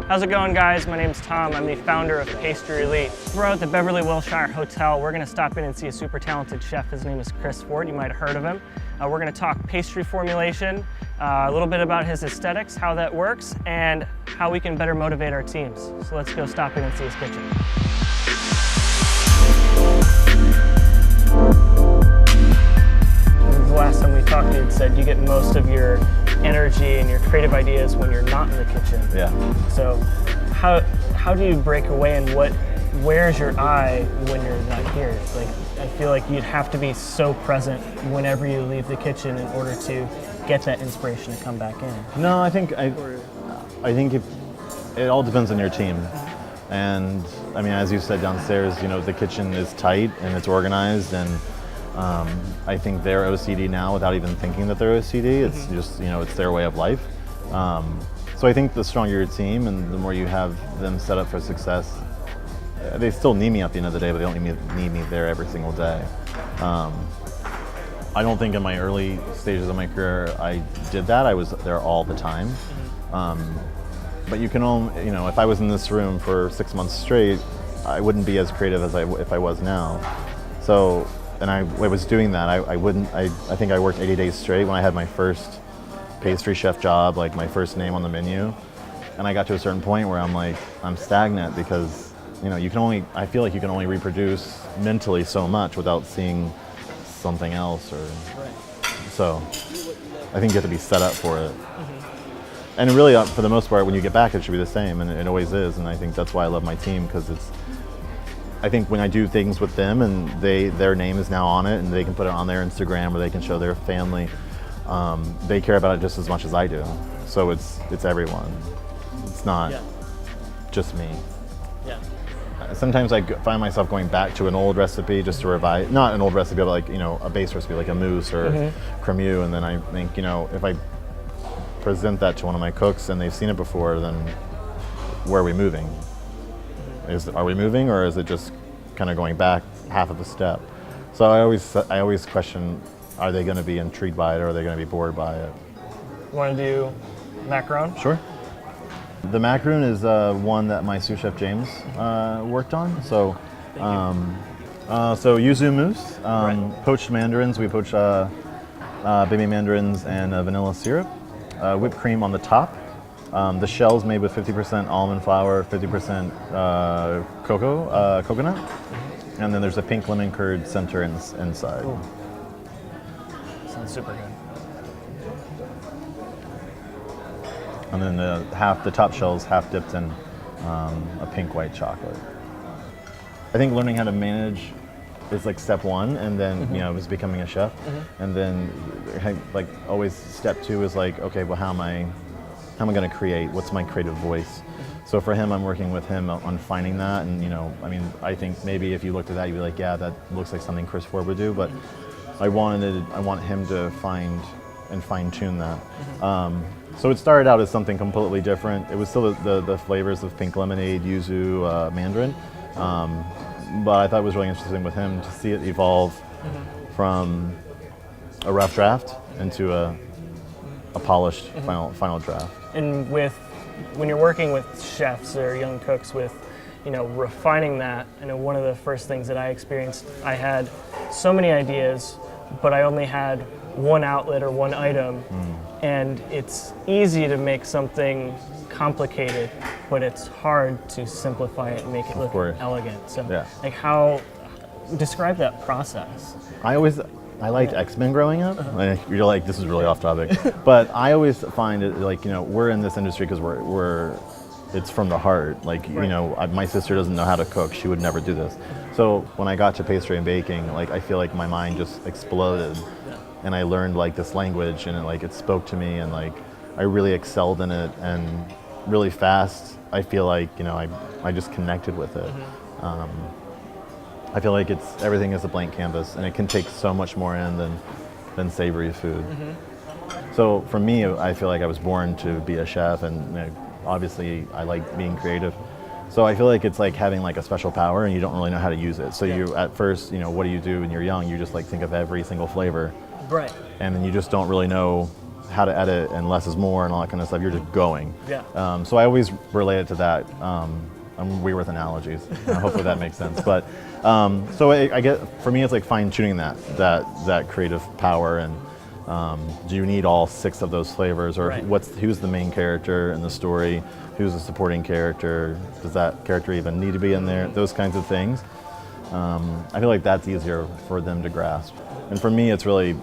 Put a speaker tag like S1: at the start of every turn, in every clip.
S1: How's it going, guys? My name's Tom. I'm the founder of Pastry Elite. We're at the Beverly Wilshire Hotel. We're going to stop in and see a super talented chef. His name is Chris Ford. You might have heard of him. We're going to talk pastry formulation, a little bit about his aesthetics, how that works, and how we can better motivate our teams. So let's go stop in and see his kitchen. The last time we talked, you had said you get most of your energy and your creative ideas when you're not in the kitchen.
S2: Yeah.
S1: So how do you break away, and where's your eye when you're not here? Like, I feel like you'd have to be so present whenever you leave the kitchen in order to get that inspiration to come back in.
S2: No, I think it all depends on your team. And I mean, as you said downstairs, you know, the kitchen is tight and it's organized, and I think they're OCD now without even thinking that they're OCD. It's just, you know, it's their way of life. So I think the stronger your team and the more you have them set up for success, they still need me at the end of the day, but they don't need me there every single day. I don't think in my early stages of my career I did that. I was there all the time. But you can only, you know, if I was in this room for 6 months straight, I wouldn't be as creative as if I was now. So, and I was doing that. I think I worked 80 days straight when I had my first pastry chef job, like my first name on the menu. And I got to a certain point where I'm stagnant because, you know, I feel like you can only reproduce mentally so much without seeing something else. So I think you have to be set up for it. And really, for the most part, when you get back, it should be the same, and it always is. And I think that's why I love my team, because I think when I do things with them and their name is now on it and they can put it on their Instagram or they can show their family, they care about it just as much as I do. So it's everyone. It's not just me.
S1: Yeah.
S2: Sometimes I find myself going back to an old recipe just to revise, not an old recipe, but like, you know, a base recipe like a mousse or cremeux, and then I think, you know, if I present that to one of my cooks and they've seen it before, then where are we moving? Are we moving, or is it just kind of going back half of a step? So I always question, are they going to be intrigued by it, or are they going to be bored by it?
S1: You want to do macaron?
S2: Sure. The macaroon is one that my sous chef James worked on. So, so yuzu mousse, poached mandarins. We poach baby mandarins and vanilla syrup, whipped cream on the top. The shell's made with 50% almond flour, 50% coconut, and then there's a pink lemon curd center inside.
S1: Ooh. Sounds super good.
S2: And then the top shell's half dipped in a pink white chocolate. I think learning how to manage is like step one, and then you know, is becoming a chef, and then like always step two is like, okay, well, how am I going to create? What's my creative voice? So for him, I'm working with him on finding that, and you know, I mean, I think maybe if you looked at that, you'd be like, yeah, that looks like something Chris Ford would do, but I want him to find and fine tune that. So it started out as something completely different. It was still the flavors of pink lemonade, yuzu, mandarin. But I thought it was really interesting with him to see it evolve from a rough draft into a polished final draft.
S1: And when you're working with chefs or young cooks with, you know, refining that, I know one of the first things that I experienced, I had so many ideas, but I only had one outlet or one item, and it's easy to make something complicated, but it's hard to simplify it and make it look elegant. So, like, describe that process.
S2: I liked X-Men growing up. You're like, this is really off topic, but I always find it like, you know, we're in this industry because it's from the heart. Like, you know, my sister doesn't know how to cook. She would never do this. So when I got to pastry and baking, like, I feel like my mind just exploded, and I learned like this language, and it spoke to me, and like I really excelled in it, and really fast. I feel like, you know, I just connected with it. I feel like everything is a blank canvas, and it can take so much more in than savory food. So for me, I feel like I was born to be a chef, and you know, obviously I like being creative. So I feel like it's like having like a special power, and you don't really know how to use it. So you, at first, you know, what do you do when you're young? You just like think of every single flavor.
S1: Right.
S2: And then you just don't really know how to edit and less is more and all that kind of stuff. You're just going.
S1: Yeah.
S2: So I always relate it to that. I'm weird with analogies. Hopefully that makes sense. But so I get, for me, it's like fine tuning that creative power. And do you need all 6 of those flavors, or
S1: Right.
S2: who's the main character in the story? Who's the supporting character? Does that character even need to be in there? Those kinds of things. I feel like that's easier for them to grasp. And for me, it's really,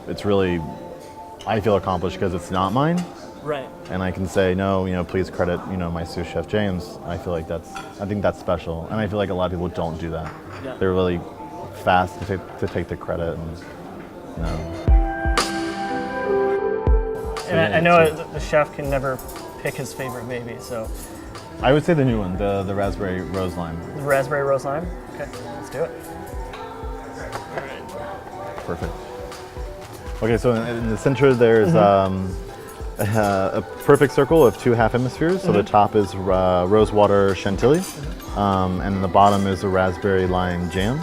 S2: I feel accomplished because it's not mine.
S1: Right.
S2: And I can say, no, please credit, my sous chef James. I feel like I think that's special. And I feel like a lot of people don't do that.
S1: Yeah.
S2: They're really fast to take the credit.
S1: And I know the chef can never pick his favorite baby, so
S2: I would say the new one, the raspberry rose lime.
S1: the raspberry rose lime. Okay, let's do it.
S2: Perfect. Okay, so in the center there's a perfect circle of 2 half hemispheres. So the top is rosewater chantilly, and the bottom is a raspberry lime jam,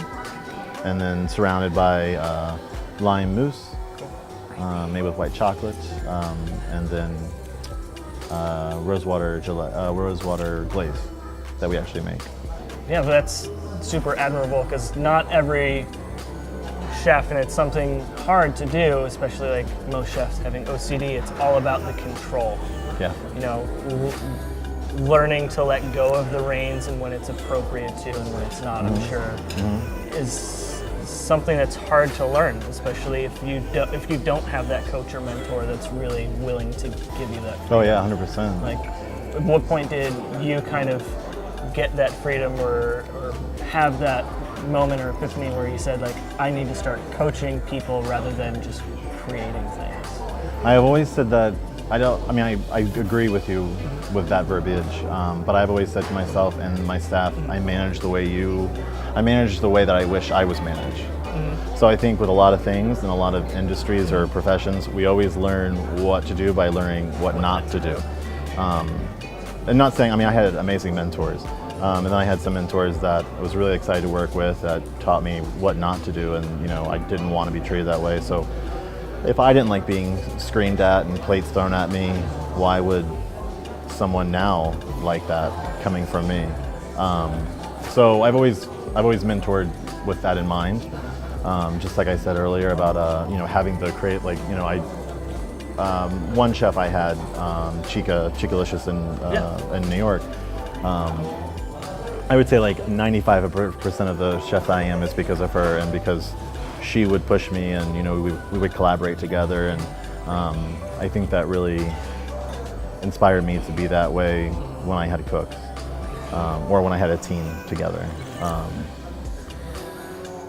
S2: and then surrounded by lime mousse, made with white chocolate, and then rosewater glaze that we actually make.
S1: Yeah, but that's super admirable because not every chef, and it's something hard to do, especially like most chefs having OCD, it's all about the control.
S2: Yeah.
S1: Learning to let go of the reins and when it's appropriate to and when it's not, I'm sure, is something that's hard to learn, especially if you don't have that coach or mentor that's really willing to give you that freedom.
S2: Oh yeah, 100%.
S1: Like, at what point did you kind of get that freedom or have that moment or epiphany where you said, like, I need to start coaching people rather than just creating things?
S2: I have always said that I agree with you with that verbiage, but I've always said to myself and my staff, I manage the way that I wish I was managed. So I think with a lot of things in a lot of industries or professions, we always learn what to do by learning what not to do. And not saying, I had amazing mentors. And then I had some mentors that I was really excited to work with that taught me what not to do, and I didn't want to be treated that way. So if I didn't like being screamed at and plates thrown at me, why would someone now like that coming from me? So I've always mentored with that in mind. Just like I said earlier about having the create, one chef I had, Chica-licious in New York. I would say like 95% of the chef I am is because of her and because she would push me, and we would collaborate together, and I think that really inspired me to be that way when I had cooks or when I had a team together.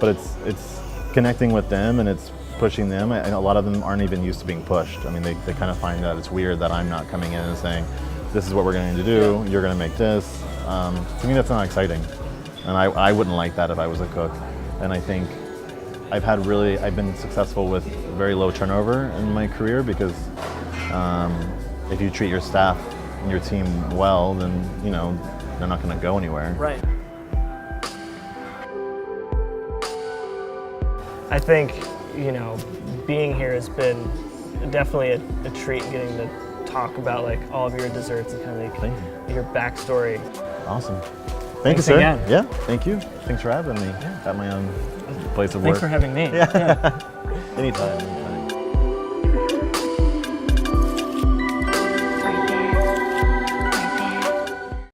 S2: But it's connecting with them and it's pushing them. A lot of them aren't even used to being pushed. They kind of find that it's weird that I'm not coming in and saying, this is what we're going to do, you're going to make this. To me, that's not exciting. And I wouldn't like that if I was a cook. And I think I've been successful with very low turnover in my career because if you treat your staff and your team well, then, they're not going to go anywhere.
S1: Right. I think, being here has been definitely a treat, getting to talk about like all of your desserts and kind of like your backstory.
S2: Awesome. Thank
S1: Thanks
S2: you, sir.
S1: again.
S2: Yeah, thank you. Thanks for having me at my own place of work.
S1: Thanks for having me.
S2: Yeah. Anytime.